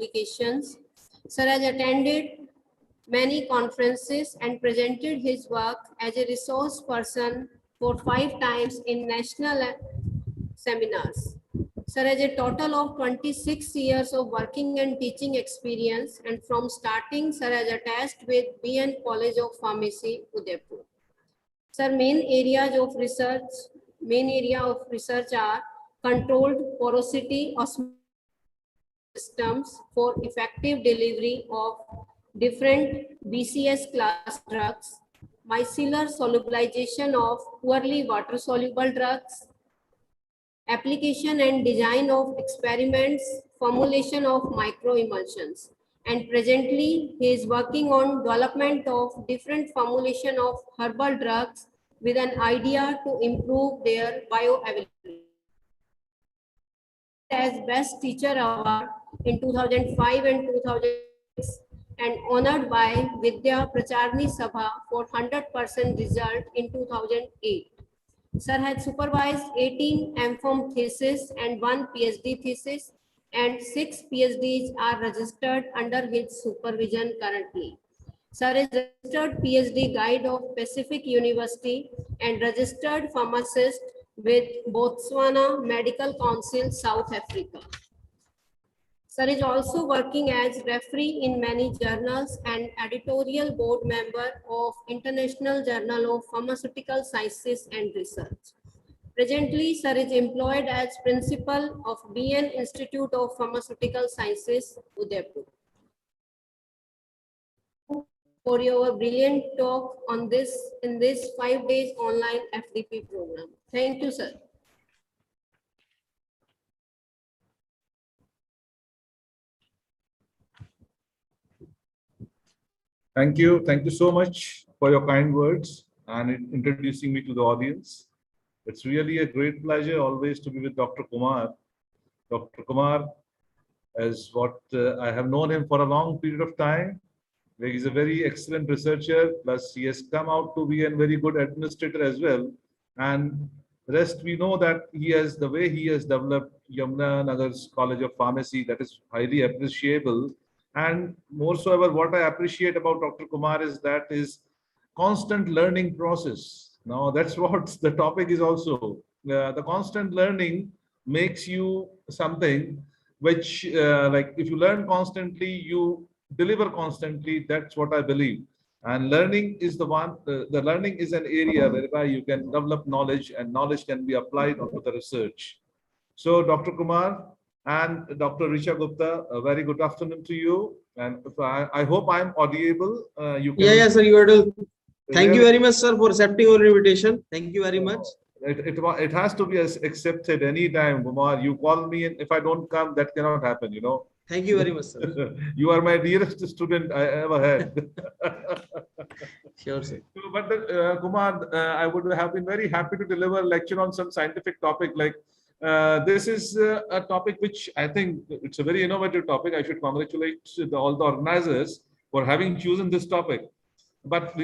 publications. Sir has attended many conferences and presented his work as a resource person for 5 times in national seminars. Sir has a total of 26 years of working and teaching experience, and from starting, Sir has attached with BN College of Pharmacy, Udaipur. Sir, main area of research are controlled porosity osmosis systems for effective delivery of different BCS class drugs, micellar solubilization of poorly water soluble drugs, application and design of experiments, formulation of microemulsions. And presently, he is working on development of different formulation of herbal drugs with an idea to improve their bioavailability. As Best Teacher Award in 2005 and 2006 and honored by Vidya Pracharni Sabha for 100% result in 2008. Sir had supervised 18 M.Pharm theses and 1 PhD thesis, and 6 PhDs are registered under his supervision currently. Sir is registered PhD guide of Pacific University and registered pharmacist with Botswana Medical Council, South Africa. Sir is also working as referee in many journals and editorial board member of International Journal of Pharmaceutical Sciences and Research. Presently, Sir is employed as principal of BN Institute of Pharmaceutical Sciences, Udaipur. For your brilliant talk on this in this 5 days online FDP program. Thank you, sir. Thank you. Thank you so much for your kind words and introducing me to the audience. It's really a great pleasure always to be with Dr. Kumar. Dr. Kumar, as what I have known him for a long period of time. He's a very excellent researcher, plus he has come out to be a very good administrator as well. And rest, we know that he has, the way he has developed Yamuna Nagar's College of Pharmacy, that is highly appreciable. And more so ever, what I appreciate about Dr. Kumar is that his constant learning process. Now, that's what the topic is also. The constant learning makes you something which, like if you learn constantly, you deliver constantly. That's what I believe. And learning is the one, the learning is an area whereby you can develop knowledge and knowledge can be applied onto the research. So Dr. Kumar and Dr. Richa Gupta, a very good afternoon to you. And I hope I'm audible. You can. Yeah, sir, you are to. Thank you very much, sir, for accepting our invitation. Thank you very much. It has to be accepted anytime, Kumar. You call me, and if I don't come, that cannot happen, you know. Thank you very much, sir. You are my dearest student I ever had. Sure, sir. But Kumar, I would have been very happy to deliver a lecture on some scientific topic. Like this is a topic which I think it's a very innovative topic. I should congratulate all the organizers for having chosen this topic. But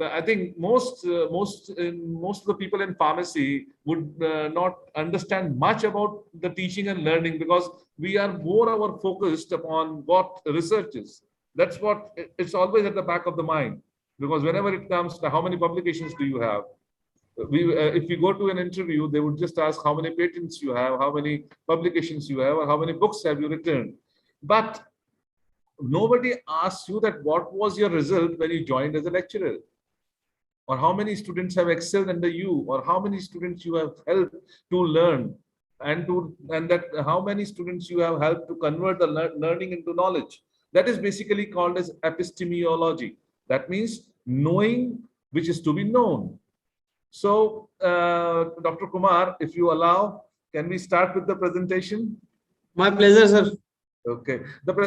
I think most of the people in pharmacy would not understand much about the teaching and learning, because we are more focused upon what research is. That's what it's always at the back of the mind, because whenever it comes to how many publications do you have, if you go to an interview, they would just ask how many patents you have, how many publications you have, or how many books have you written. But nobody asks you that what was your result when you joined as a lecturer, or how many students have excelled under you, or how many students you have helped to learn, and that how many students you have helped to convert the learning into knowledge. That is basically called as epistemology. That means knowing which is to be known. So, Dr. Kumar, if you allow, can we start with the presentation? My pleasure, sir. Okay.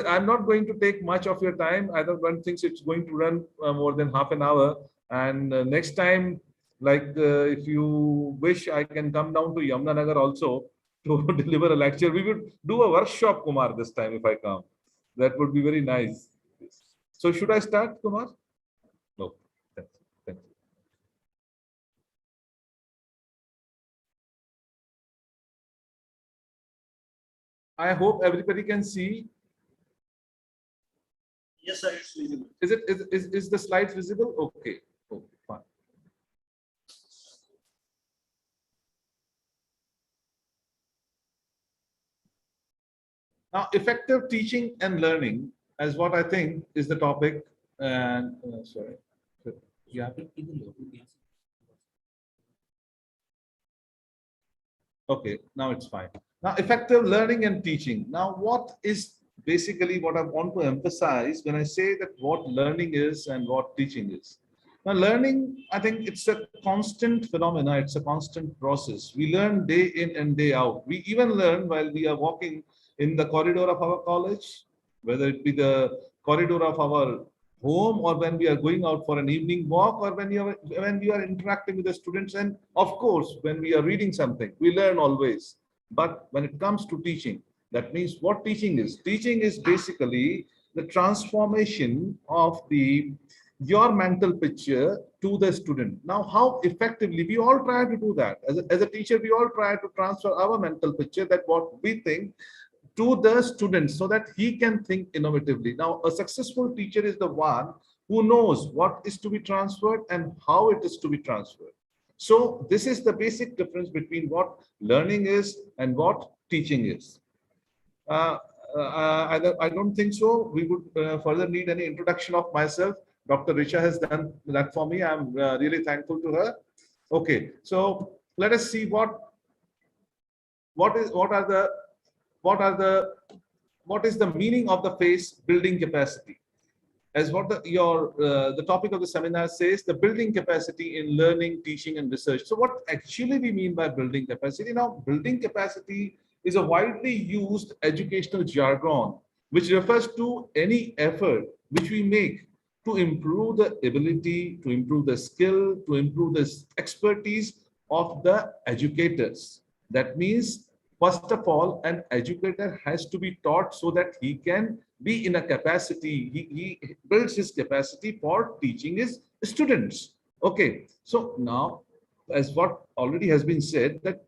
I'm not going to take much of your time. I don't think it's going to run more than half an hour. And next time, like if you wish, I can come down to Yamuna Nagar also to deliver a lecture. We would do a workshop, Kumar, this time if I come. That would be very nice. So should I start, Kumar? No. Thank you. I hope everybody can see. Yes, sir, it's visible. Is the slides visible? Okay. Okay, fine. Now, effective teaching and learning, as what I think is the topic, and sorry, yeah. Okay, now it's fine. Now, effective learning and teaching. Now, what is basically what I want to emphasize when I say that what learning is and what teaching is? Now, learning, I think it's a constant phenomena. It's a constant process. We learn day in and day out. We even learn while we are walking in the corridor of our college, whether it be the corridor of our home, or when we are going out for an evening walk, or when we are interacting with the students, and of course when we are reading something, we learn always. But when it comes to teaching, that means what teaching is basically the transformation of the your mental picture to the student. Now, how effectively we all try to do that as a teacher, we all try to transfer our mental picture, that what we think, to the students, so that he can think innovatively. Now, a successful teacher is the one who knows what is to be transferred and how it is to be transferred. So this is the basic difference between what learning is and what teaching is. Uh, I don't think so. We would further need any introduction of myself. Dr. Richa has done that for me. I'm really thankful to her. Okay, so let us see what are the what is the meaning of the phrase building capacity. As what the topic of the seminar says, the building capacity in learning, teaching, and research. So what actually we mean by building capacity? Now, building capacity is a widely used educational jargon which refers to any effort which we make to improve the ability, to improve the skill, to improve the expertise of the educators. That means, first of all, an educator has to be taught so that he can be in a capacity, he builds his capacity for teaching his students. Okay, so now, as what already has been said, that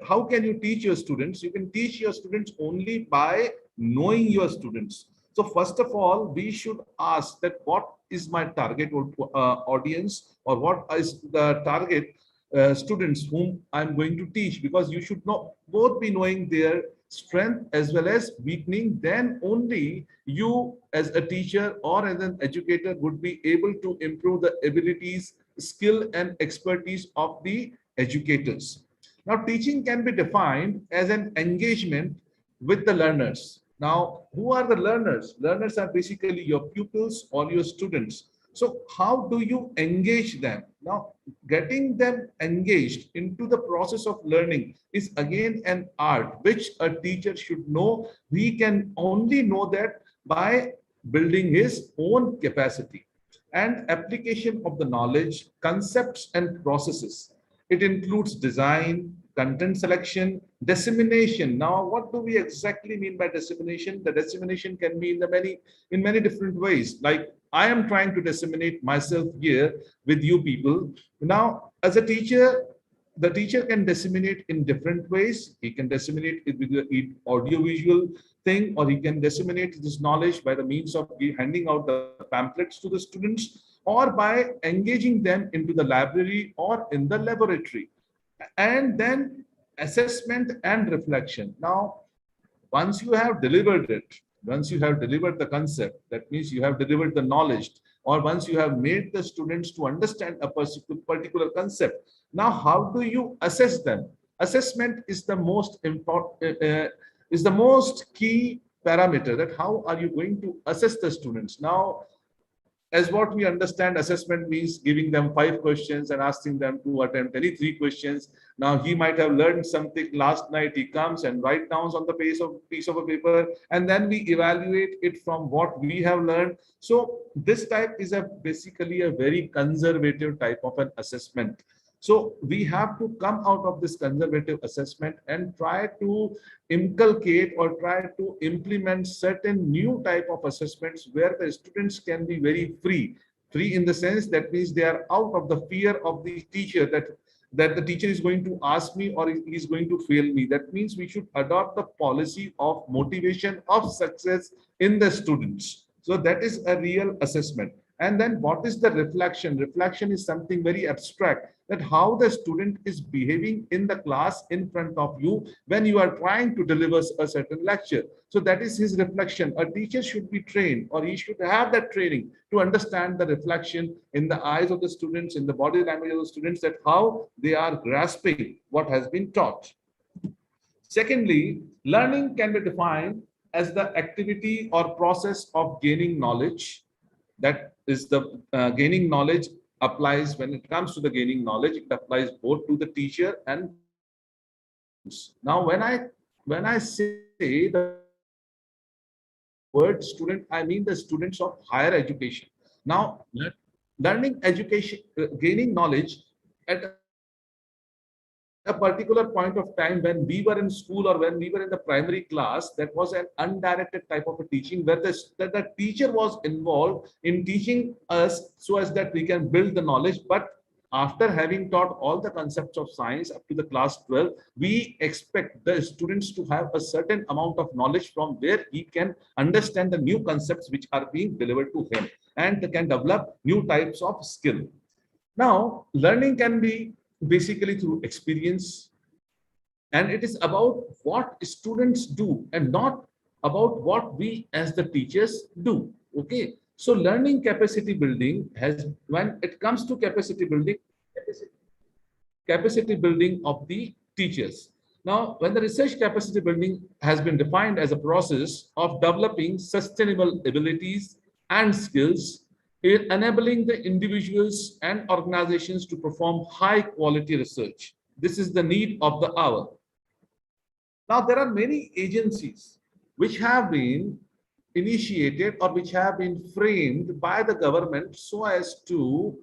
how can you teach your students? You can teach your students only by knowing your students. So first of all, we should ask that what is my target audience, or what is the target students whom I'm going to teach, because you should not both be knowing their strength as well as weakening. Then only you as a teacher or as an educator would be able to improve the abilities, skill, and expertise of the educators. Now, teaching can be defined as an engagement with the learners. Now, who are the learners? Learners are basically your pupils or your students. So how do you engage them? Now, getting them engaged into the process of learning is again an art which a teacher should know. We can only know that by building his own capacity and application of the knowledge, concepts, and processes. It includes design, content selection, dissemination. Now, what do we exactly mean by dissemination? The dissemination can be in many different ways. Like, I am trying to disseminate myself here with you people. Now, as a teacher, the teacher can disseminate in different ways. He can disseminate it with the audiovisual thing, or he can disseminate this knowledge by the means of handing out the pamphlets to the students, or by engaging them into the library or in the laboratory. And then assessment and reflection. Now, once you have delivered it, once you have delivered the concept, that means you have delivered the knowledge, or once you have made the students to understand a particular concept, now how do you assess them? Assessment is the most important, is the most key parameter, that how are you going to assess the students. Now, as what we understand, assessment means giving them 5 questions and asking them to attempt any 3 questions. Now, he might have learned something last night. He comes and write down on the piece of a paper, and then we evaluate it from what we have learned. So this type is basically a very conservative type of an assessment. So we have to come out of this conservative assessment and try to inculcate or try to implement certain new type of assessments where the students can be very free. Free in the sense that means they are out of the fear of the teacher, that the teacher is going to ask me or he is going to fail me. That means we should adopt the policy of motivation of success in the students. So that is a real assessment. And then what is the reflection? Reflection is something very abstract, that how the student is behaving in the class in front of you when you are trying to deliver a certain lecture. So that is his reflection. A teacher should be trained, or he should have that training to understand the reflection in the eyes of the students, in the body language of the students, that how they are grasping what has been taught. Secondly, learning can be defined as the activity or process of gaining knowledge. That is the gaining knowledge applies, when it comes to the gaining knowledge, it applies both to the teacher and now when I say the word student, I mean the students of higher education. Now learning education, gaining knowledge at a particular point of time when we were in school or when we were in the primary class, that was an undirected type of a teaching where the teacher was involved in teaching us so as that we can build the knowledge. But after having taught all the concepts of science up to the class 12, we expect the students to have a certain amount of knowledge from where he can understand the new concepts which are being delivered to him and can develop new types of skill. Now, learning can be basically through experience, and it is about what students do and not about what we as the teachers do. Okay, so learning capacity building has, when it comes to capacity building of the teachers. Now, when the research capacity building has been defined as a process of developing sustainable abilities and skills, enabling the individuals and organizations to perform high quality research. This is the need of the hour. Now, there are many agencies which have been initiated or which have been framed by the government so as to,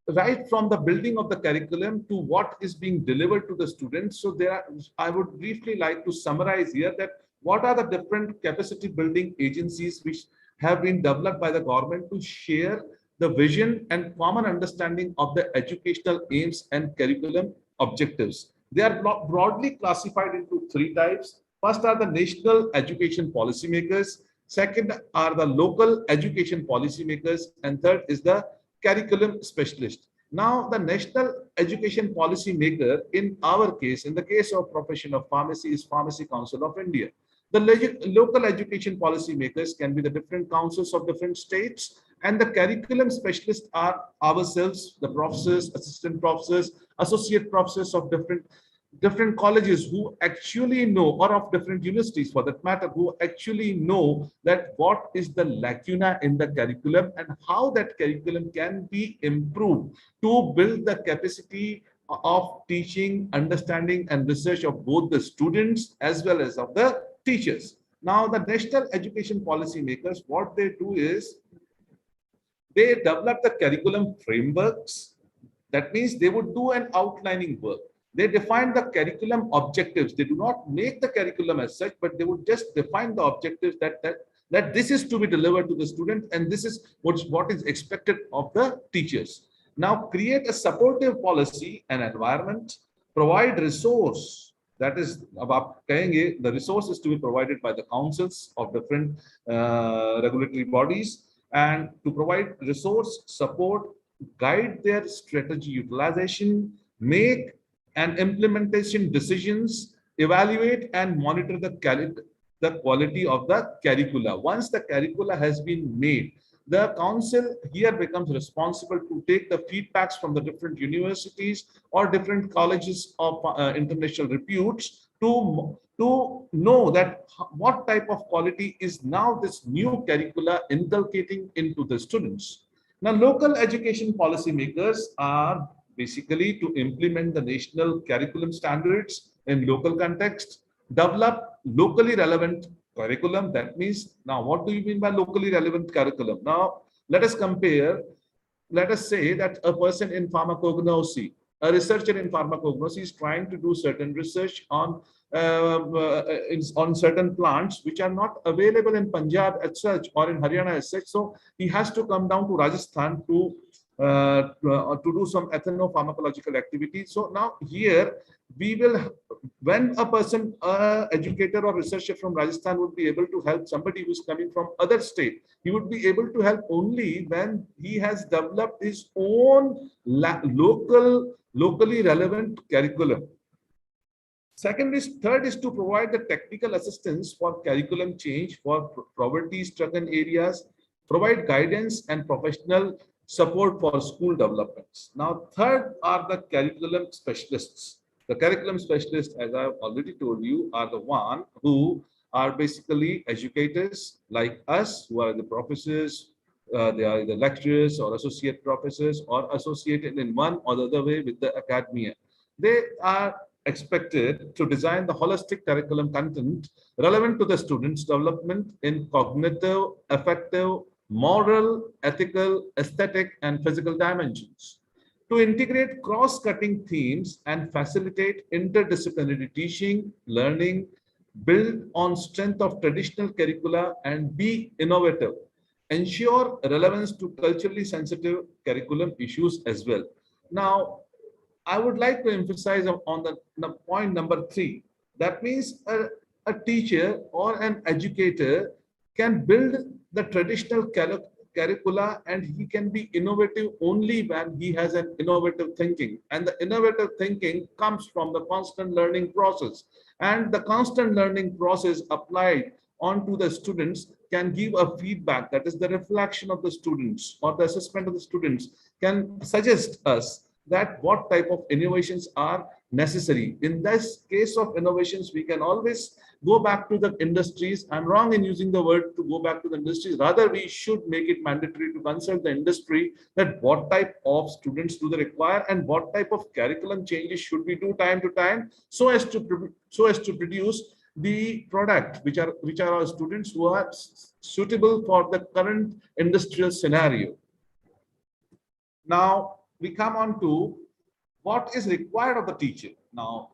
right from the building of the curriculum to what is being delivered to the students. So there are, I would briefly like to summarize here that what are the different capacity building agencies which have been developed by the government to share the vision and common understanding of the educational aims and curriculum objectives. They are broadly classified into three types. First are the national education policymakers. Second are the local education policymakers. And third is the curriculum specialist. Now, the national education policy maker, in our case, in the case of profession of pharmacy, is Pharmacy Council of India. The local education policy makers can be the different councils of different states, and the curriculum specialists are ourselves, the professors, assistant professors, associate professors of different colleges who actually know, or of different universities for that matter, who actually know that what is the lacuna in the curriculum and how that curriculum can be improved to build the capacity of teaching, understanding, and research of both the students as well as of the teachers. Now, the national education policy makers, what they do is they develop the curriculum frameworks. That means they would do an outlining work. They define the curriculum objectives. They do not make the curriculum as such, but they would just define the objectives that this is to be delivered to the student, and this is what is expected of the teachers. Now, create a supportive policy and environment, provide resource. That is about the resources to be provided by the councils of different regulatory bodies, and to provide resource support, guide their strategy utilization, make and implementation decisions, evaluate and monitor the quality of the curricula. Once the curricula has been made, the council here becomes responsible to take the feedbacks from the different universities or different colleges of international reputes to know that what type of quality is now this new curricula inculcating into the students. Now, local education policymakers are basically to implement the national curriculum standards in local context, develop locally relevant curriculum. That means, now what do you mean by locally relevant curriculum? Now, let us compare. Let us say that a person in pharmacognosy, a researcher in pharmacognosy, is trying to do certain research on certain plants which are not available in Punjab as such or in Haryana as such. So he has to come down to Rajasthan to to do some ethnopharmacological activity. So now here we will, when a person, educator or researcher from Rajasthan would be able to help somebody who's coming from other state, he would be able to help only when he has developed his own locally relevant curriculum. Third is to provide the technical assistance for curriculum change for poverty-stricken areas, provide guidance and professional support for school developments. Now, third are the curriculum specialists. The curriculum specialists, as I've already told you, are the one who are basically educators like us, who are the professors. They are the lecturers or associate professors or associated in one or the other way with the academia. They are expected to design the holistic curriculum content relevant to the students' development in cognitive, affective, moral, ethical, aesthetic, and physical dimensions. To integrate cross-cutting themes and facilitate interdisciplinary teaching, learning, build on strength of traditional curricula and be innovative. Ensure relevance to culturally sensitive curriculum issues as well. Now, I would like to emphasize on the point number 3. That means a teacher or an educator can build the traditional curricula, and he can be innovative only when he has an innovative thinking. And the innovative thinking comes from the constant learning process. And the constant learning process applied onto the students can give a feedback, that is the reflection of the students or the assessment of the students can suggest us that what type of innovations are necessary. In this case of innovations, we can always go back to the industries. I'm wrong in using the word to go back to the industries. Rather, we should make it mandatory to consult the industry that what type of students do they require and what type of curriculum changes should we do time to time so as to produce the product which are our students who are suitable for the current industrial scenario. Now, we come on to what is required of the teacher. Now,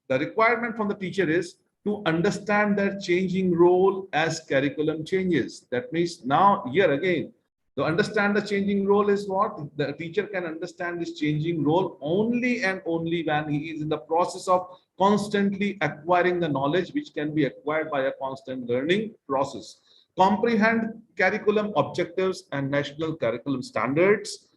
the requirement from the teacher is to understand their changing role as curriculum changes. That means now here again, to understand the changing role is what? The teacher can understand this changing role only and only when he is in the process of constantly acquiring the knowledge which can be acquired by a constant learning process. Comprehend curriculum objectives and national curriculum standards.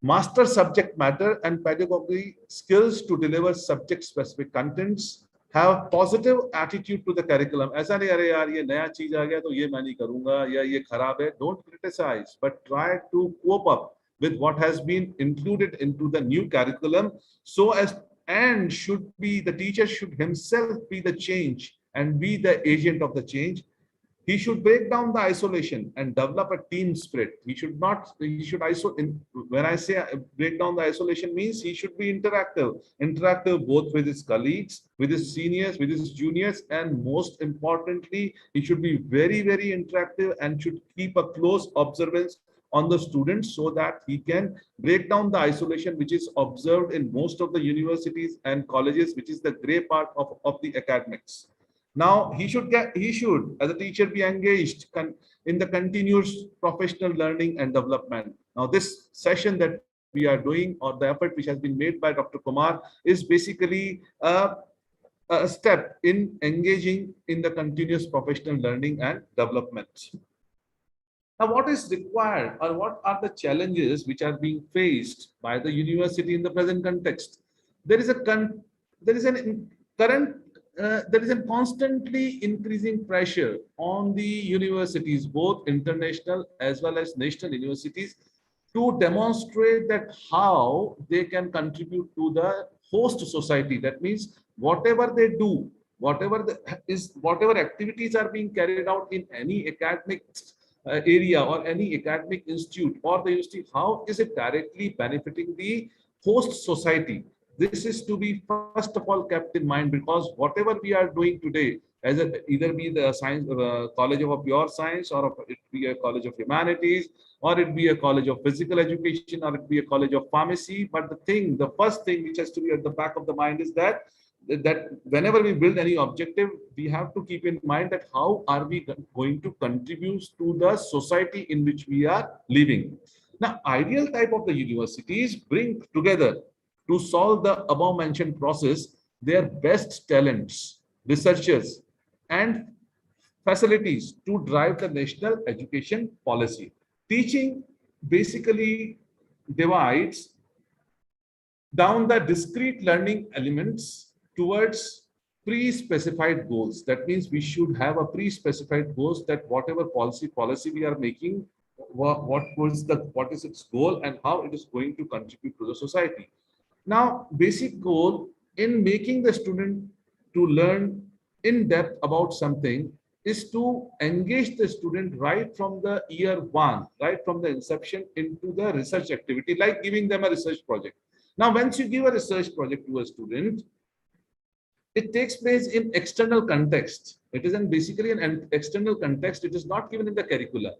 Master subject matter and pedagogy skills to deliver subject specific contents. Have positive attitude to the curriculum. ऐसा नहीं अरे यार ये नया चीज आ गया तो ये मैं नहीं करूंगा या ये खराब है. Don't criticize, but try to cope up with what has been included into the new curriculum. So as and should be the teacher should himself be the change and be the agent of the change. He should break down the isolation and develop a team spirit. He should isolate. When I say break down the isolation means he should be interactive both with his colleagues, with his seniors, with his juniors, and most importantly, he should be very, very interactive and should keep a close observance on the students so that he can break down the isolation which is observed in most of the universities and colleges, which is the gray part of the academics. Now, he should, as a teacher, be engaged in the continuous professional learning and development. Now, this session that we are doing, or the effort which has been made by Dr. Kumar, is basically a step in engaging in the continuous professional learning and development. Now, what is required, or what are the challenges which are being faced by the university in the present context? There is a constantly increasing pressure on the universities, both international as well as national universities, to demonstrate that how they can contribute to the host society. That means whatever they do, whatever activities are being carried out in any academic area or any academic institute or the university, how is it directly benefiting the host society? This is to be first of all kept in mind, because whatever we are doing today, as either be the science college of pure science, or it be a college of humanities, or it be a college of physical education, or it be a college of pharmacy. But the first thing which has to be at the back of the mind is that whenever we build any objective, we have to keep in mind that how are we going to contribute to the society in which we are living. Now, ideal type of the universities bring together to solve the above mentioned process their best talents, researchers, and facilities to drive the national education policy. Teaching basically divides down the discrete learning elements towards pre-specified goals. That means we should have a pre-specified goals that whatever policy we are making, what is its goal and how it is going to contribute to the society. Now, basic goal in making the student to learn in depth about something is to engage the student right from the year one, right from the inception into the research activity, like giving them a research project. Now, once you give a research project to a student, it takes place in external context. It is basically an external context. It is not given in the curricula.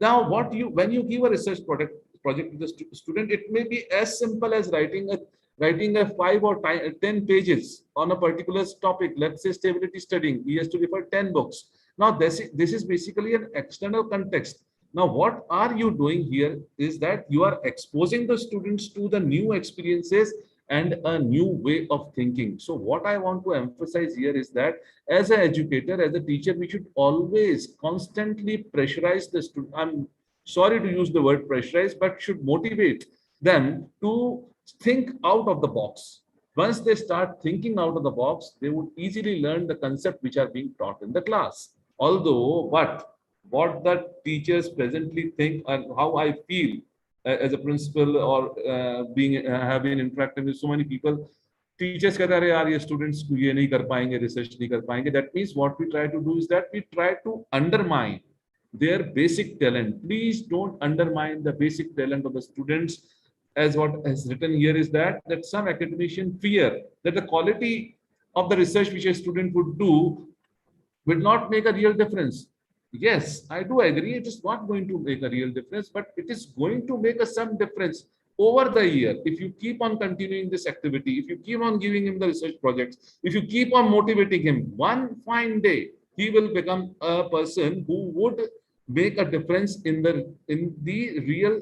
Now, when you give a research project to the student, it may be as simple as writing a 5 or 10 pages on a particular topic. Let's say stability studying. He has to refer 10 books. Now, this is basically an external context. Now, what are you doing here is that you are exposing the students to the new experiences and a new way of thinking. So what I want to emphasize here is that as an educator, as a teacher, we should always constantly pressurize the student. I'm sorry to use the word pressurize, but should motivate them to think out of the box. Once they start thinking out of the box, they would easily learn the concept which are being taught in the class. Although, what the teachers presently think and how I feel as a principal or have been interacting with so many people, teachers कहते हैं यार ये students ये नहीं कर पाएंगे, research नहीं कर पाएंगे. That means what we try to do is that we try to undermine their basic talent. Please don't undermine the basic talent of the students. As what is written here is that some academician fear that the quality of the research which a student would do will not make a real difference. Yes, I do agree. It is not going to make a real difference, but it is going to make some difference over the year. If you keep on continuing this activity, if you keep on giving him the research projects, if you keep on motivating him, one fine day, he will become a person who would make a difference in the real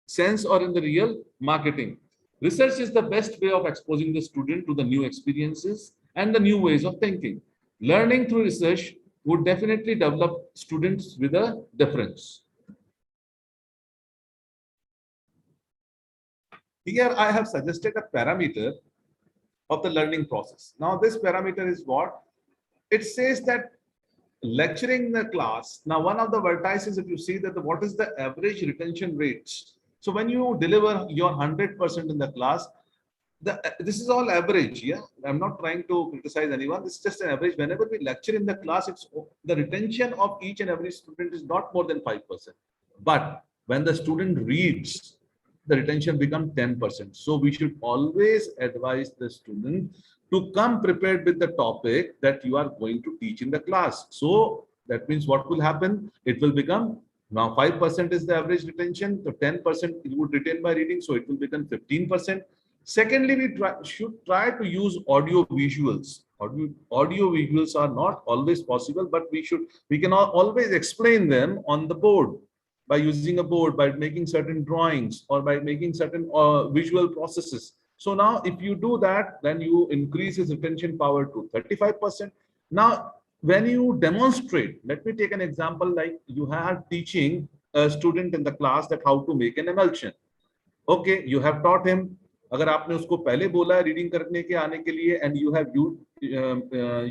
sense or in the real marketing. Research is the best way of exposing the student to the new experiences and the new ways of thinking. Learning through research would definitely develop students with a difference. Here I have suggested a parameter of the learning process. Now this parameter is what? It says that lecturing the class. Now one of the vertices, if you see that what is the average retention rates. So when you deliver your 100% in the class, this is all average. Yeah, I'm not trying to criticize anyone. This is just an average. Whenever we lecture in the class, the retention of each and every student is not more than 5%. But when the student reads, the retention becomes 10%. So we should always advise the student to come prepared with the topic that you are going to teach in the class. So that means what will happen? It will become now 5% is the average retention. So 10% you would retain by reading. So it will become 15%. Secondly, we should try to use audio visuals. Audio visuals are not always possible, but we can always explain them on the board by using a board, by making certain drawings or by making certain visual processes. So now if you do that, then you increase his retention power to 35%. Now, when you demonstrate, let me take an example, like you are teaching a student in the class that how to make an emulsion. Okay, you have taught him. अगर आपने उसको पहले बोला है reading करने के आने के लिए and you have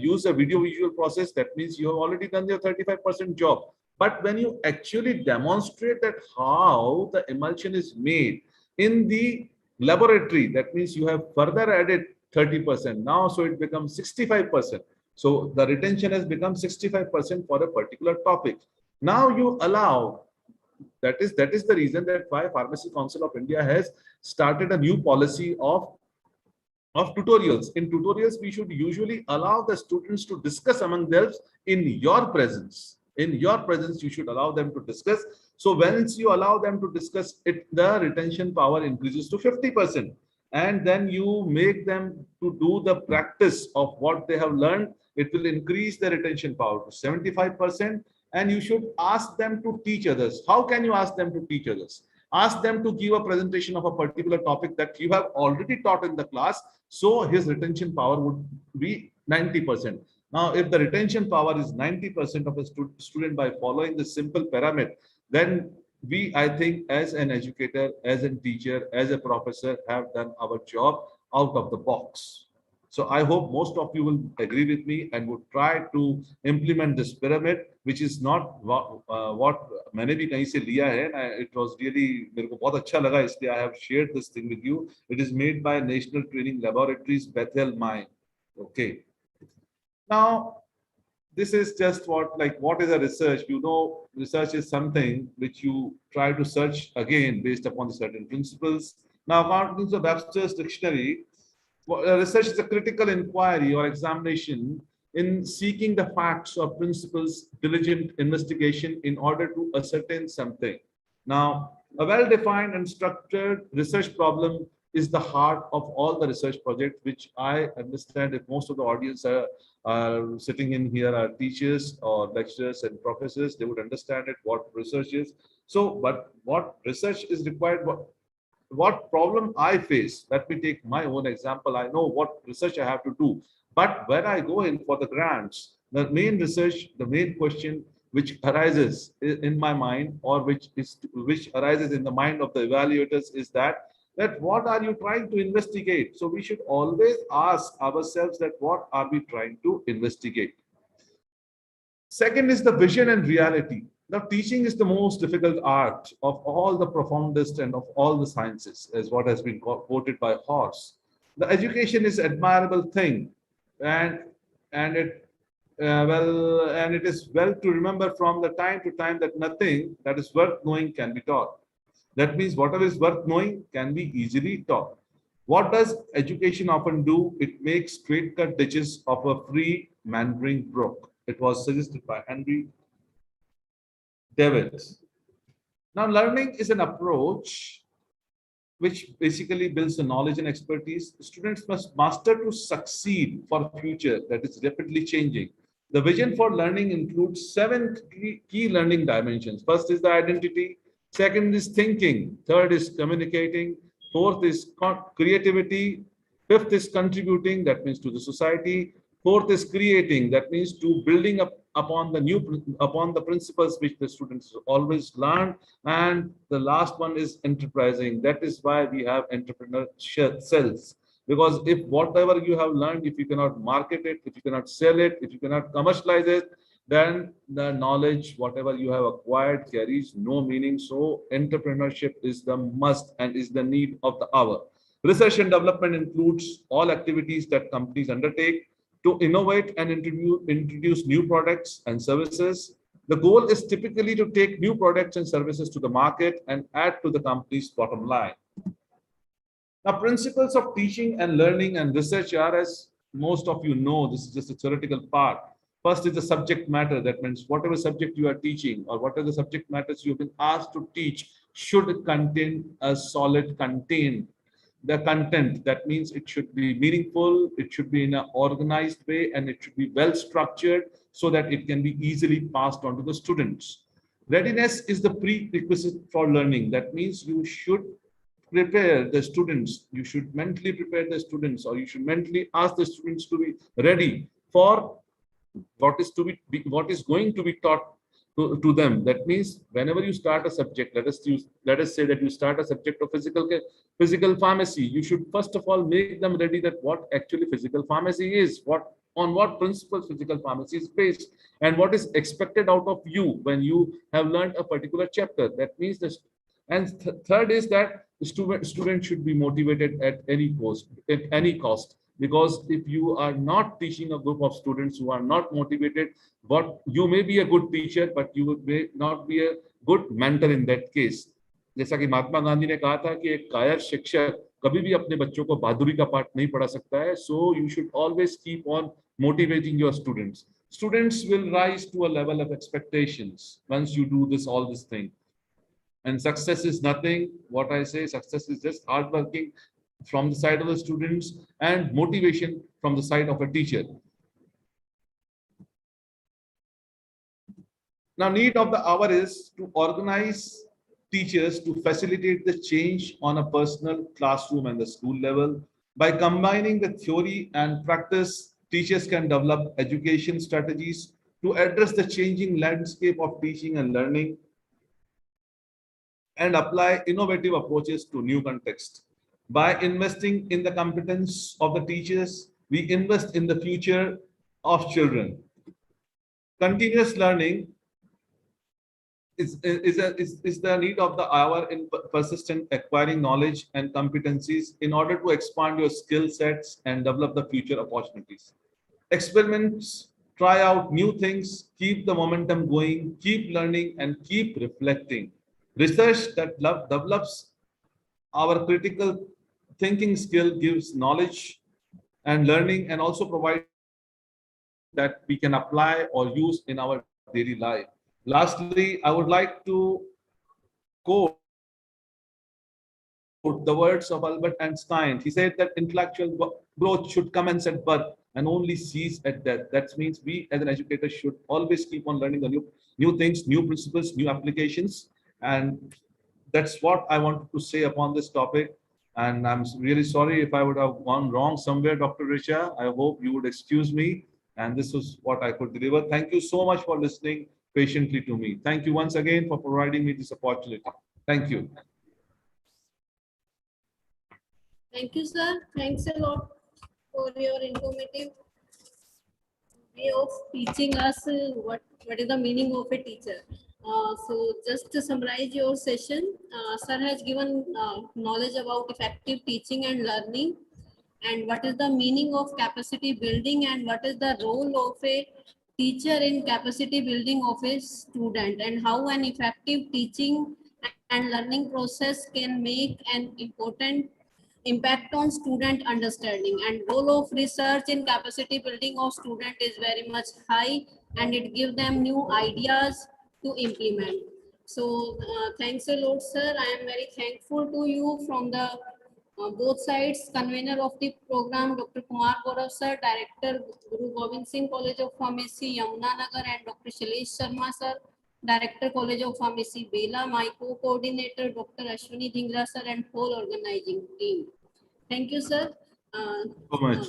used a video visual process, that means you have already done your 35% job. But when you actually demonstrate that how the emulsion is made in the laboratory, that means you have further added 30% now, so it becomes 65%. So the retention has become 65% for a particular topic. Now you allow. That is the reason that why Pharmacy Council of India has started a new policy of tutorials. In tutorials, we should usually allow the students to discuss among themselves in your presence. In your presence, you should allow them to discuss. So once you allow them to discuss it, the retention power increases to 50%. And then you make them to do the practice of what they have learned. It will increase the retention power to 75%. and you should ask them to teach others. How can you ask them to teach others? Ask them to give a presentation of a particular topic that you have already taught in the class, so his retention power would be 90%. Now, if the retention power is 90% of a student by following the simple pyramid, then we, I think, as an educator, as a teacher, as a professor, have done our job out of the box. So I hope most of you will agree with me and would try to implement this pyramid, which is not what मैंने भी कहीं से लिया है. It was really, मेरे को बहुत अच्छा लगा, इसलिए I have shared this thing with you. It is made by National Training Laboratories, Bethel, Mine. Okay. Now, this is just what is a research? You know, research is something which you try to search again based upon certain principles. Now, according to Webster's dictionary, research is a critical inquiry or examination in seeking the facts or principles, diligent investigation in order to ascertain something. Now, a well-defined and structured research problem is the heart of all the research projects, which I understand if most of the audience are sitting in here are teachers or lecturers and professors, they would understand it, what research is. So, but what research is required, what problem I face, let me take my own example. I know what research I have to do. But when I go in for the grants, the main research, the main question which arises in my mind, or which arises in the mind of the evaluators, is that what are you trying to investigate? So we should always ask ourselves that what are we trying to investigate? Second is the vision and reality. Now, teaching is the most difficult art of all the profoundest and of all the sciences, as what has been quoted by Horace. The education is an admirable thing, and it is well to remember from the time to time that nothing that is worth knowing can be taught. That means whatever is worth knowing can be easily taught. What does education often do? It makes straight-cut ditches of a free meandering brook. It was suggested by Henry David. Now, learning is an approach which basically builds the knowledge and expertise. Students must master to succeed for a future that is rapidly changing. The vision for learning includes 7 key learning dimensions. First is the identity. Second is thinking. Third is communicating. Fourth is creativity. Fifth is contributing. That means to the society. Fourth is creating. That means to building up upon the principles which the students always learn. And the last one is enterprising. That is why we have entrepreneur cells. Because if whatever you have learned, if you cannot market it, if you cannot sell it, if you cannot commercialize it, then the knowledge, whatever you have acquired, carries no meaning. So entrepreneurship is the must and is the need of the hour. Research and development includes all activities that companies undertake to innovate and introduce new products and services. The goal is typically to take new products and services to the market and add to the company's bottom line. Now, principles of teaching and learning and research are, as most of you know, this is just a theoretical part. First is the subject matter. That means whatever subject you are teaching or whatever the subject matters you've been asked to teach should contain a solid content. The content, that means it should be meaningful, it should be in an organized way, and it should be well structured so that it can be easily passed on to the students. Readiness is the prerequisite for learning. That means you should prepare the students, you should mentally prepare the students, or you should mentally ask the students to be ready for what is going to be taught to them. That means whenever you start a subject, let us say that you start a subject of physical pharmacy, you should first of all make them ready that what actually physical pharmacy is, on what principles physical pharmacy is based, and what is expected out of you when you have learned a particular chapter. That means this. And third is that the student should be motivated at any cost. Because if you are not teaching a group of students who are not motivated, you may be a good teacher, but you may not be a good mentor in that case. जैसा कि महात्मा गांधी ने कहा था कि एक कायर शिक्षक कभी भी अपने बच्चों को बहादुरी का पाठ नहीं पढ़ा सकता है. So you should always keep on motivating your students. Students will rise to a level of expectations once you do all this thing. And success is nothing. What I say, success is just hard working from the side of the students and motivation from the side of a teacher. Now, need of the hour is to organize teachers to facilitate the change on a personal classroom and the school level. By combining the theory and practice, teachers can develop education strategies to address the changing landscape of teaching and learning and apply innovative approaches to new context. By investing in the competence of the teachers, we invest in the future of children. Continuous learning is the need of the hour in persistent acquiring knowledge and competencies in order to expand your skill sets and develop the future opportunities. Experiments, try out new things, keep the momentum going, keep learning, and keep reflecting. Research that develops our critical thinking skill gives knowledge and learning and also provides that we can apply or use in our daily life. Lastly, I would like to quote the words of Albert Einstein. He said that intellectual growth should commence at birth and only cease at death. That means we as an educator should always keep on learning the new things, new principles, new applications. And that's what I wanted to say upon this topic. And I'm really sorry if I would have gone wrong somewhere, Dr. Richa. I hope you would excuse me. And this was what I could deliver. Thank you so much for listening patiently to me. Thank you once again for providing me this opportunity. Thank you. Thank you, sir. Thanks a lot for your informative way of teaching us what is the meaning of a teacher. So just to summarize your session, sir has given knowledge about effective teaching and learning, and what is the meaning of capacity building, and what is the role of a teacher in capacity building of a student, and how an effective teaching and learning process can make an important impact on student understanding. And role of research in capacity building of student is very much high, and it gives them new ideas to implement. So thanks a lot, sir. I am very thankful to you from the both sides, convener of the program, Dr. Kumar Gaurav sir, Director, Guru Gobind Singh College of Pharmacy, Yamunanagar, and Dr. Shailesh Sharma sir, Director, College of Pharmacy, Bela, my co-coordinator, Dr. Ashwini Dhingra sir, and whole organizing team. Thank you, sir. So much.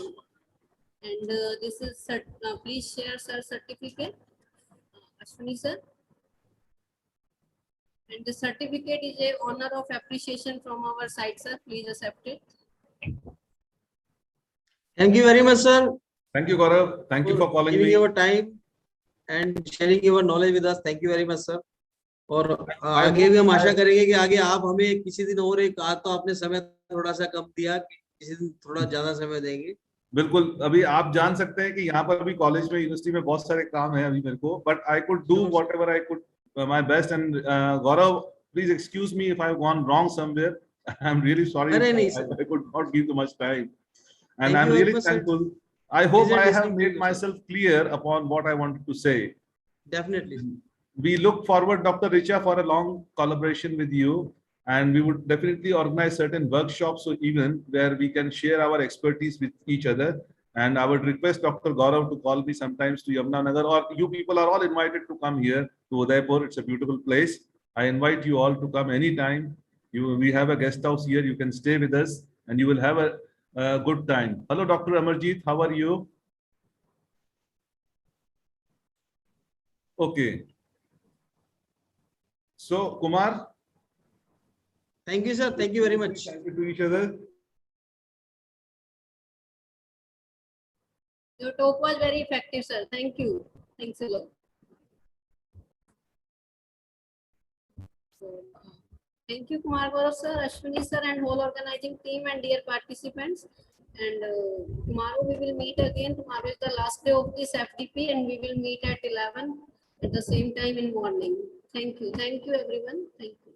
And this is, please share sir certificate, Ashwini sir. And the certificate is a honor of appreciation from our side, sir. Please accept it. Thank you very much, sir. Thank you, Gaurav. Thank you for calling giving me. your time and sharing your knowledge with us. Thank you very much, sir. और आगे भी हम आशा करेंगे कि आगे आप हमें किसी दिन और एक आज तो आपने समय थोड़ा सा कम दिया, किसी दिन थोड़ा ज्यादा समय देंगे. बिल्कुल. अभी आप जान सकते हैं कि यहाँ पर भी कॉलेज में यूनिवर्सिटी में बहुत सारे काम है अभी मेरे को, but I could do whatever I could my best. And Gaurav, please excuse me if I've gone wrong somewhere. I'm really sorry. I could not give too much time. And I'm really thankful. I hope I have made myself clear upon what I wanted to say. Definitely. We look forward, Dr. Richa, for a long collaboration with you. And we would definitely organize certain workshops or even where we can share our expertise with each other. And I would request Dr. Gaurav to call me sometimes to Yamunanagar, or you people are all invited to come here to Udaipur. It's a beautiful place. I invite you all to come anytime. We have a guest house here. You can stay with us and you will have a good time. Hello, Dr. Amarjeet. How are you? Okay. So, Kumar. Thank you, sir. Thank you very much. Thank you to each other. Your talk was very effective, sir. Thank you. Thanks a lot. So, thank you, Kumar Gaurav sir, Ashwini sir, and whole organizing team, and dear participants. And tomorrow we will meet again. Tomorrow is the last day of this FDP, and we will meet at 11 at the same time in morning. Thank you. Thank you, everyone. Thank you.